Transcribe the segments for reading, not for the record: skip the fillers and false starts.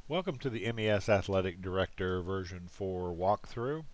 Welcome to the MES Athletic Director version 4 walkthrough.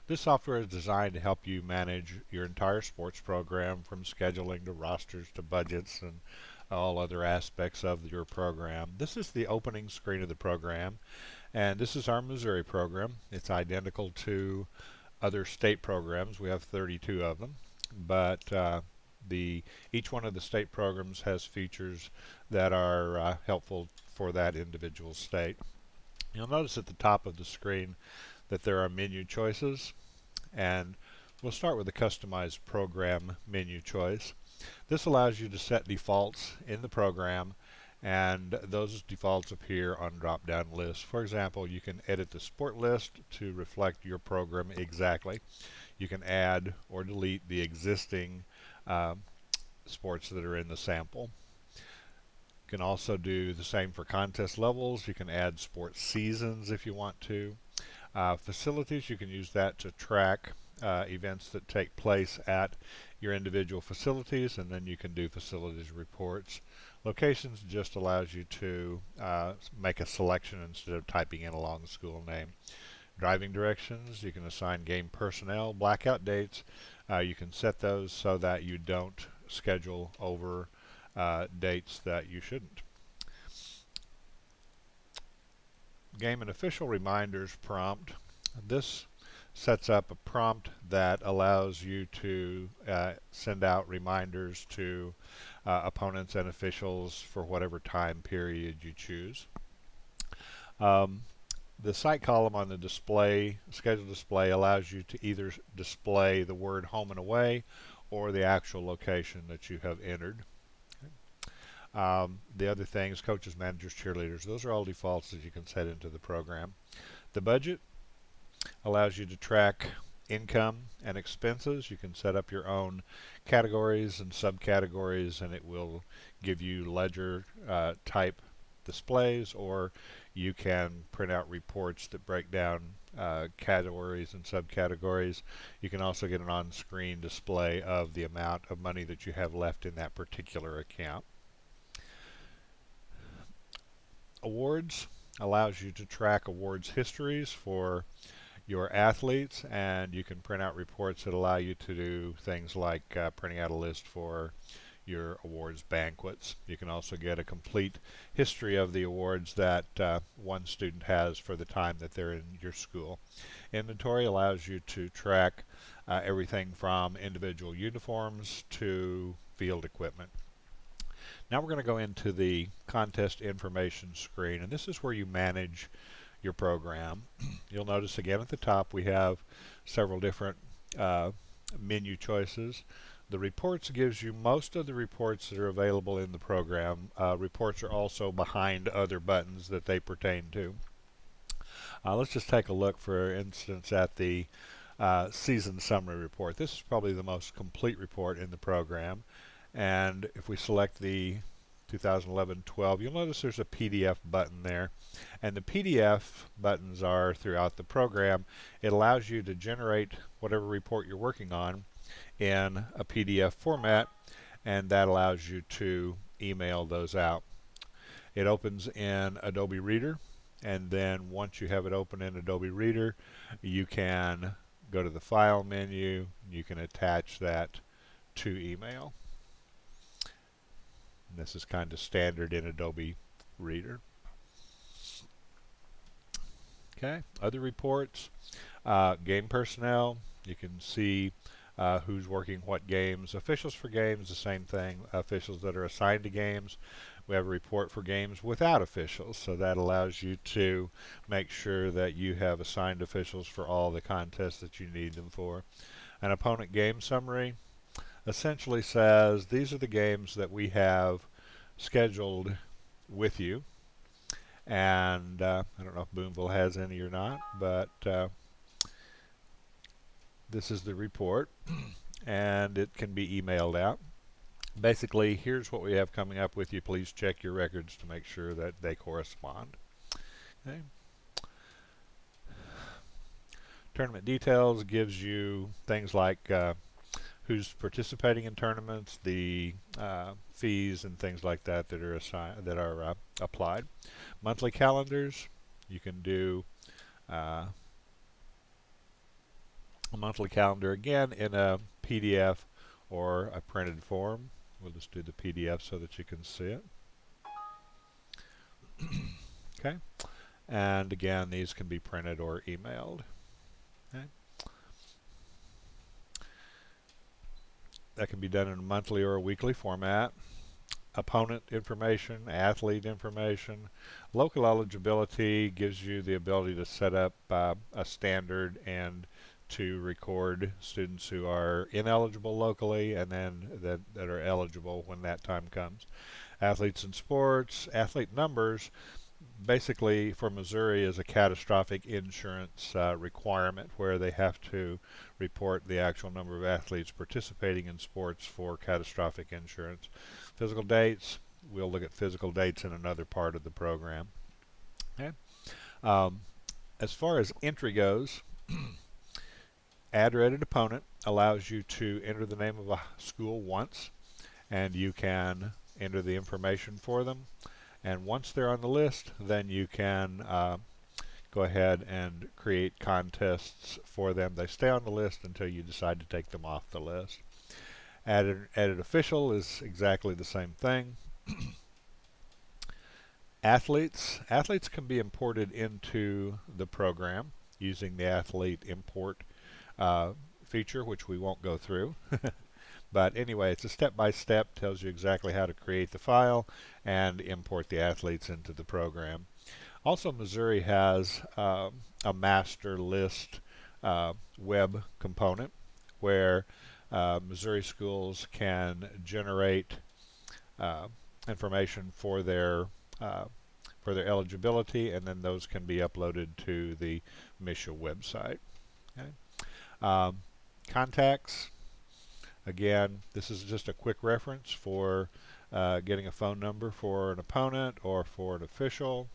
This software is designed to help you manage your entire sports program from scheduling to rosters to budgets and all other aspects of your program. This is the opening screen of the program, and this is our Missouri program. It's identical to other state programs. We have 32 of them, but each one of the state programs has features that are helpful for that individual state. You'll notice at the top of the screen that there are menu choices, and we'll start with the customized program menu choice. This allows you to set defaults in the program, and those defaults appear on drop-down lists. For example, you can edit the sport list to reflect your program exactly. You can add or delete the existing uh, sports that are in the sample. You can also do the same for contest levels. You can add sports seasons if you want to. Facilities, you can use that to track events that take place at your individual facilities, and then you can do facilities reports. Locations just allows you to make a selection instead of typing in a long school name. Driving directions, you can assign game personnel. Blackout dates, you can set those so that you don't schedule over dates that you shouldn't. Game and official reminders prompt. This sets up a prompt that allows you to send out reminders to opponents and officials for whatever time period you choose. Um, the site column on the display, schedule display, allows you to either display the word home and away or the actual location that you have entered. The other things, coaches, managers, cheerleaders, those are all defaults that you can set into the program. The budget allows you to track income and expenses. You can set up your own categories and subcategories, and it will give you ledger type displays, or you can print out reports that break down categories and subcategories. You can also get an on-screen display of the amount of money that you have left in that particular account. Awards allows you to track awards histories for your athletes, and you can print out reports that allow you to do things like printing out a list for your awards banquets. You can also get a complete history of the awards that one student has for the time that they're in your school. Inventory allows you to track everything from individual uniforms to field equipment. Now we're going to go into the contest information screen, and this is where you manage your program. You'll notice again at the top we have several different menu choices. The reports gives you most of the reports that are available in the program. Reports are also behind other buttons that they pertain to. Let's just take a look, for instance, at the season summary report. This is probably the most complete report in the program. And if we select the 2011-12, you'll notice there's a PDF button there. And the PDF buttons are throughout the program. It allows you to generate whatever report you're working on in a PDF format, and that allows you to email those out. It opens in Adobe Reader, and then once you have it open in Adobe Reader, you can go to the File menu. You can attach that to email. And this is kind of standard in Adobe Reader. Okay, other reports, game personnel, you can see who's working what games. Officials for games, the same thing. Officials that are assigned to games. We have a report for games without officials, so that allows you to make sure that you have assigned officials for all the contests that you need them for. An opponent game summary essentially says these are the games that we have scheduled with you, and I don't know if Boonville has any or not, but this is the report and it can be emailed out. Basically, here's what we have coming up with you. Please check your records to make sure that they correspond. Okay. Tournament details gives you things like who's participating in tournaments, the fees and things like that that are applied. Monthly calendars You can do a monthly calendar again in a PDF or a printed form. We'll just do the PDF so that you can see it. Okay, and again, these can be printed or emailed. Okay. That can be done in a monthly or a weekly format. Opponent information, athlete information. Local eligibility gives you the ability to set up a standard and to record students who are ineligible locally and then that are eligible when that time comes. Athletes in sports, athlete numbers, basically for Missouri is a catastrophic insurance requirement where they have to report the actual number of athletes participating in sports for catastrophic insurance. Physical dates, we'll look at physical dates in another part of the program. Okay. As far as entry goes, add or edit opponent allows you to enter the name of a school once, and you can enter the information for them. And once they're on the list, then you can go ahead and create contests for them. They stay on the list until you decide to take them off the list. Added official is exactly the same thing. Athletes can be imported into the program using the athlete import feature, which we won't go through. But anyway, it's a step-by-step, tells you exactly how to create the file and import the athletes into the program. Also, Missouri has a master list web component where Missouri schools can generate information for their eligibility, and then those can be uploaded to the MSHA website. Okay. Contacts. Again, this is just a quick reference for getting a phone number for an opponent or for an official.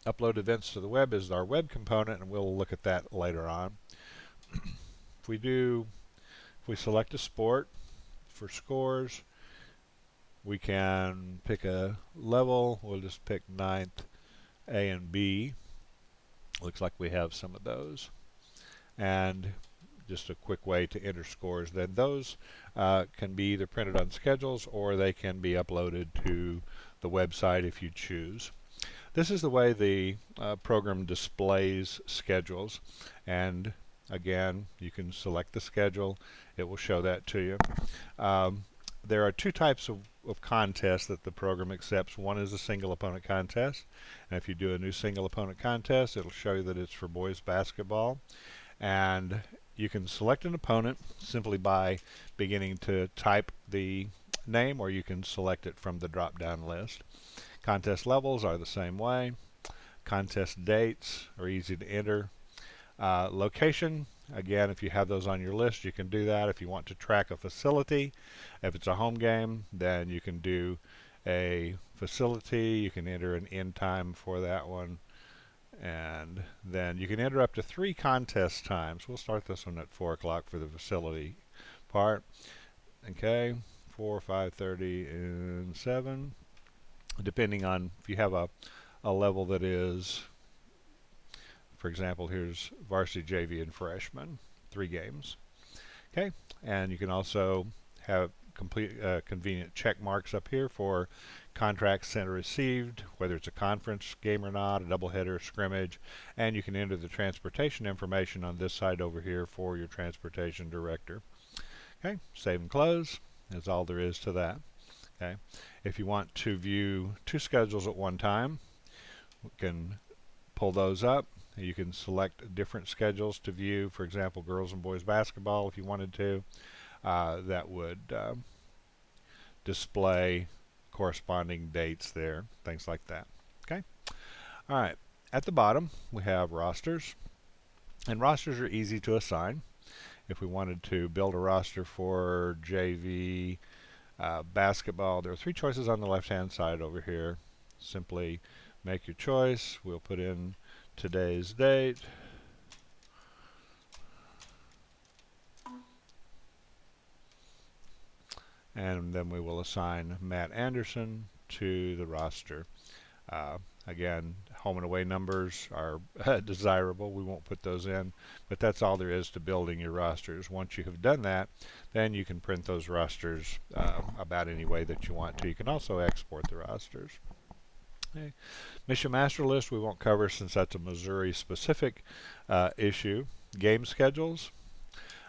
Upload events to the web is our web component, and we'll look at that later on. If we select a sport for scores, we can pick a level. We'll just pick 9th A and B. Looks like we have some of those. And just a quick way to enter scores. Then those can be either printed on schedules or they can be uploaded to the website if you choose. This is the way the program displays schedules, and again, you can select the schedule. It will show that to you. There are two types of contests that the program accepts. One is a single opponent contest, and if you do a new single opponent contest, it'll show you that it's for boys basketball. And you can select an opponent simply by beginning to type the name, or you can select it from the drop-down list. Contest levels are the same way. Contest dates are easy to enter. Location, again, if you have those on your list, you can do that. If you want to track a facility, if it's a home game, then you can do a facility. You can enter an end time for that one. And then you can enter up to 3 contest times. We'll start this one at 4 o'clock for the facility part. Okay, 4, 5:30, and 7. Depending on if you have a level that is, for example, here's varsity, JV, and freshman, 3 games. Okay, and you can also have complete convenient check marks up here for contracts sent or received, whether it's a conference game or not, a doubleheader, scrimmage, and you can enter the transportation information on this side over here for your transportation director. Okay, save and close is all there is to that. Okay, if you want to view 2 schedules at one time, we can pull those up. You can select different schedules to view, for example, girls and boys basketball if you wanted to. That would display corresponding dates there, things like that. Okay. All right. At the bottom, we have rosters, and rosters are easy to assign. If we wanted to build a roster for JV basketball, there are 3 choices on the left-hand side over here. Simply make your choice. We'll put in today's date. And then we will assign Matt Anderson to the roster. Uh, Again, home and away numbers are desirable. We won't put those in, but that's all there is to building your rosters. Once you have done that, then you can print those rosters about any way that you want to. You can also export the rosters. Okay. Mission Master List we won't cover since that's a Missouri specific issue. Game schedules.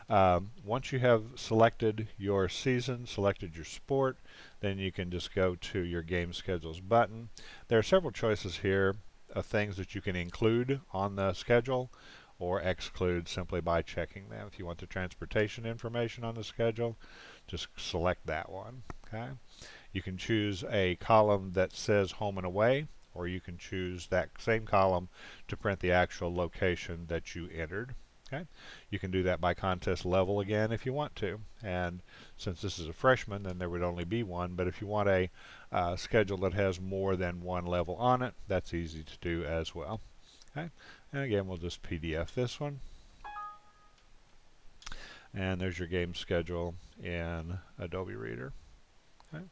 Once you have selected your season, selected your sport, then you can just go to your game schedules button. There are several choices here of things that you can include on the schedule or exclude simply by checking them. If you want the transportation information on the schedule, just select that one. Okay. You can choose a column that says home and away, or you can choose that same column to print the actual location that you entered. Okay. You can do that by contest level again if you want to. And since this is a freshman, then there would only be one. But if you want a schedule that has more than one level on it, that's easy to do as well. Okay. And again, we'll just PDF this one. And there's your game schedule in Adobe Reader. Okay.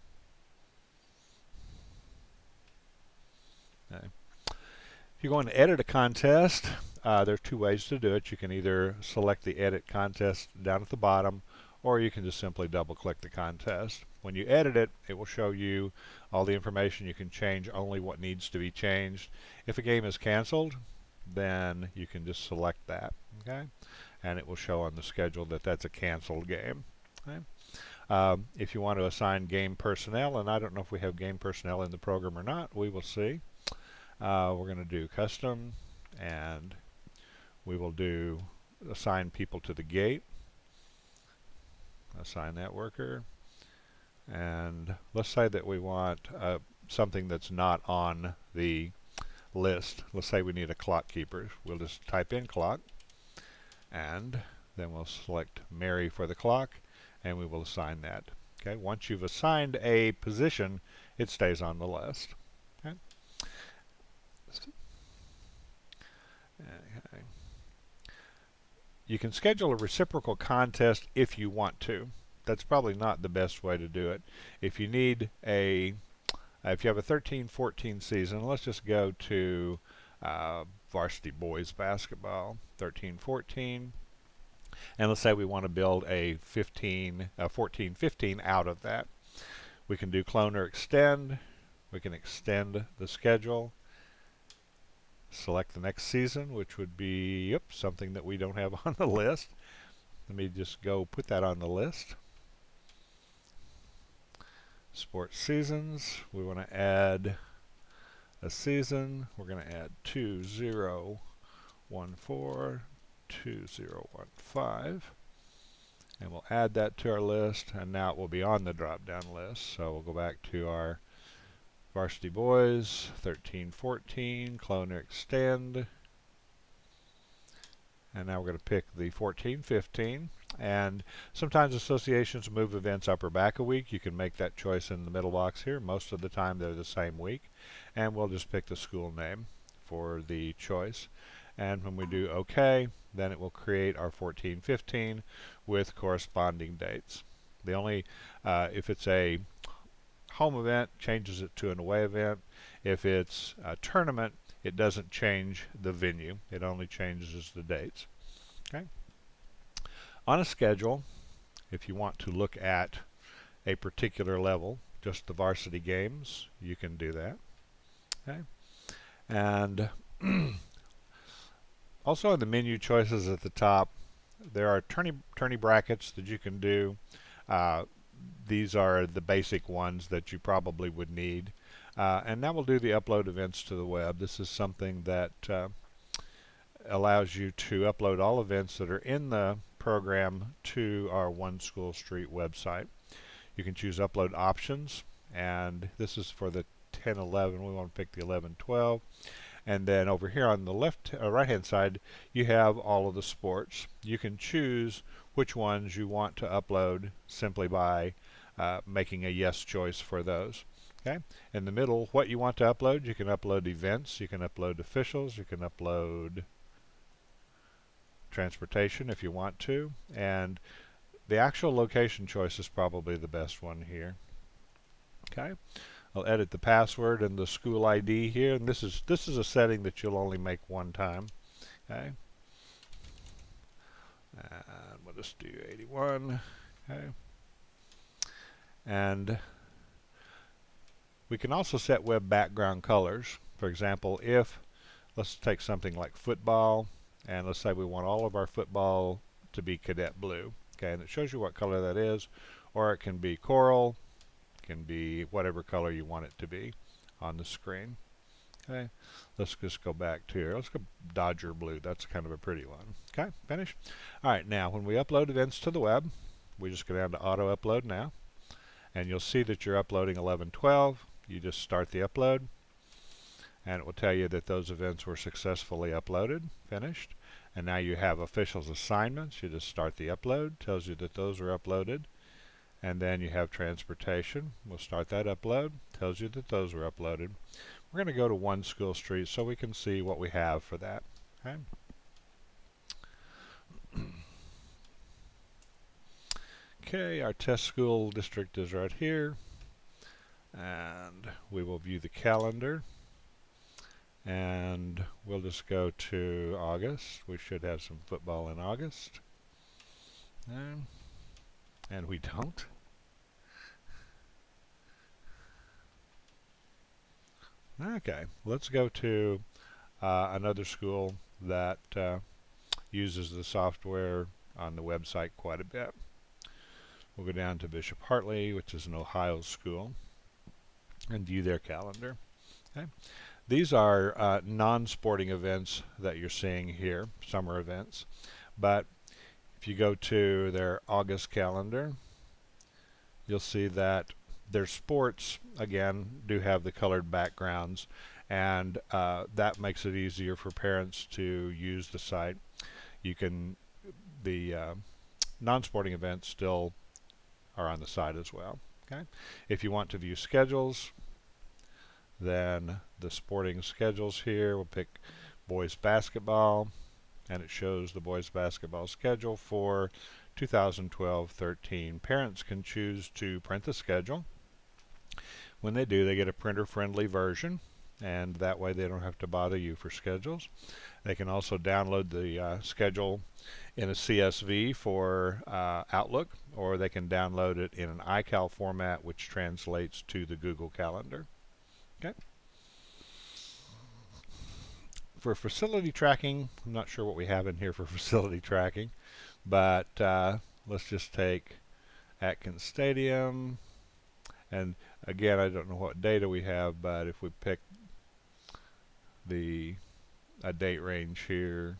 Okay. If you're going to edit a contest, there's two ways to do it. You can either select the Edit Contest down at the bottom, or you can just simply double-click the contest. When you edit it, it will show you all the information. You can change only what needs to be changed. If a game is canceled, then you can just select that, okay? And it will show on the schedule that that's a canceled game. Okay? If you want to assign game personnel, and I don't know if we have game personnel in the program or not, we will see. We're going to do custom, and we will do assign people to the gate. Assign that worker. And let's say that we want something that's not on the list. Let's say we need a clock keeper. We'll just type in clock, and then we'll select Mary for the clock, and we will assign that. Okay. Once you've assigned a position, it stays on the list. Okay. Okay. You can schedule a reciprocal contest if you want to. That's probably not the best way to do it. If you need a, if you have a 13-14 season, let's just go to varsity boys basketball, 13-14, and let's say we want to build a 14-15 out of that. We can do clone or extend. We can extend the schedule. Select the next season, which would be something that we don't have on the list. Let me just go put that on the list. Sports seasons. We want to add a season. We're going to add 2014, 2015. And we'll add that to our list, and now it will be on the drop-down list. So we'll go back to our varsity boys, 13-14, clone or extend. And now we're going to pick the 14-15. And sometimes associations move events up or back a week. You can make that choice in the middle box here. Most of the time they're the same week. And we'll just pick the school name for the choice. And when we do OK, then it will create our 14-15 with corresponding dates. The only, if it's a home event, changes it to an away event. If it's a tournament, it doesn't change the venue. It only changes the dates. Okay. On a schedule, if you want to look at a particular level, just the varsity games, you can do that. Okay. And also in the menu choices at the top, there are tourney brackets that you can do. These are the basic ones that you probably would need. And now we'll do the upload events to the web. This is something that allows you to upload all events that are in the program to our One School Street website. You can choose upload options, and this is for the 10-11. We want to pick the 11-12. And then over here on the left, right-hand side, you have all of the sports. You can choose which ones you want to upload simply by making a yes choice for those. Okay. In the middle, what you want to upload, you can upload events, you can upload officials, you can upload transportation if you want to, and the actual location choice is probably the best one here. Okay. I'll edit the password and the school ID here, and this is a setting that you'll only make one time. Okay, and we'll just do 81. Okay, and we can also set web background colors. For example, if let's take something like football, and let's say we want all of our football to be cadet blue. Okay, and it shows you what color that is, or it can be coral, can be whatever color you want it to be on the screen. Okay, let's just go back to here. Let's go Dodger blue. That's kind of a pretty one. Okay, finish. All right, now when we upload events to the web, we just go down to auto upload now, and you'll see that you're uploading 1112. You just start the upload, and it will tell you that those events were successfully uploaded, finished. And now you have officials assignments. You just start the upload, tells you that those are uploaded. And then you have transportation. We'll start that upload, tells you that those were uploaded. We're going to go to One School Street so we can see what we have for that. Okay. Okay, our test school district is right here. And we will view the calendar. And we'll just go to August. We should have some football in August. And we don't. Okay, let's go to another school that uses the software on the website quite a bit. We'll go down to Bishop Hartley, which is an Ohio school, and view their calendar. Okay. These are non-sporting events that you're seeing here, summer events. But if you go to their August calendar, you'll see that their sports, again, do have the colored backgrounds, and that makes it easier for parents to use the site. You can, the non-sporting events still are on the site as well. Okay. If you want to view schedules, then the sporting schedules here, we'll pick boys basketball, and it shows the boys basketball schedule for 2012-13. Parents can choose to print the schedule. When they do, they get a printer-friendly version, and that way they don't have to bother you for schedules. They can also download the schedule in a CSV for Outlook, or they can download it in an iCal format, which translates to the Google Calendar. Okay. For facility tracking, I'm not sure what we have in here for facility tracking, but let's just take Atkins Stadium, and again, I don't know what data we have, but if we pick a date range here,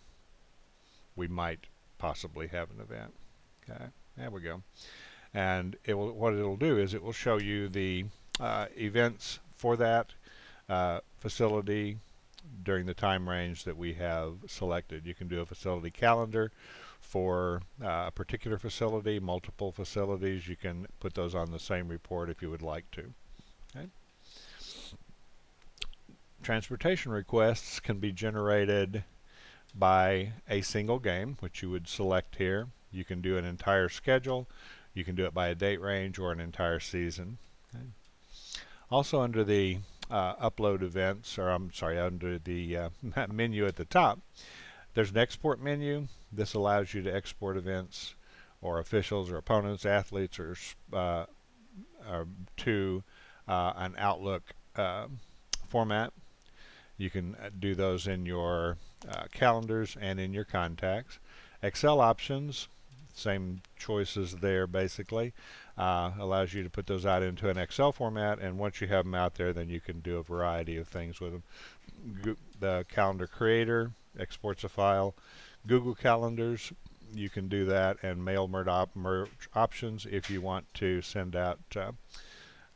we might possibly have an event. Okay, there we go. And what it'll do is it will show you the events for that facility during the time range that we have selected. You can do a facility calendar for a particular facility, multiple facilities. You can put those on the same report if you would like to. Okay. Transportation requests can be generated by a single game, which you would select here. You can do an entire schedule. You can do it by a date range or an entire season. Okay. Also under the upload events, or I'm sorry, under the menu at the top, there's an export menu. This allows you to export events or officials or opponents, athletes, or to an Outlook format. You can do those in your calendars and in your contacts. Excel options, same choices there basically. Allows you to put those out into an Excel format, and once you have them out there, then you can do a variety of things with them. The calendar creator exports a file. Google Calendars, you can do that, and mail merge options if you want to send out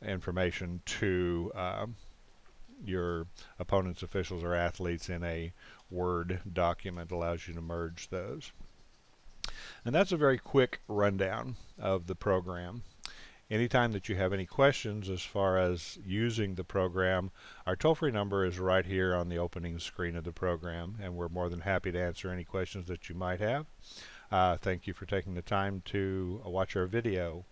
information to your opponents, officials, or athletes in a Word document. Allows you to merge those. And that's a very quick rundown of the program. Anytime that you have any questions as far as using the program, our toll-free number is right here on the opening screen of the program, and we're more than happy to answer any questions that you might have. Thank you for taking the time to watch our video.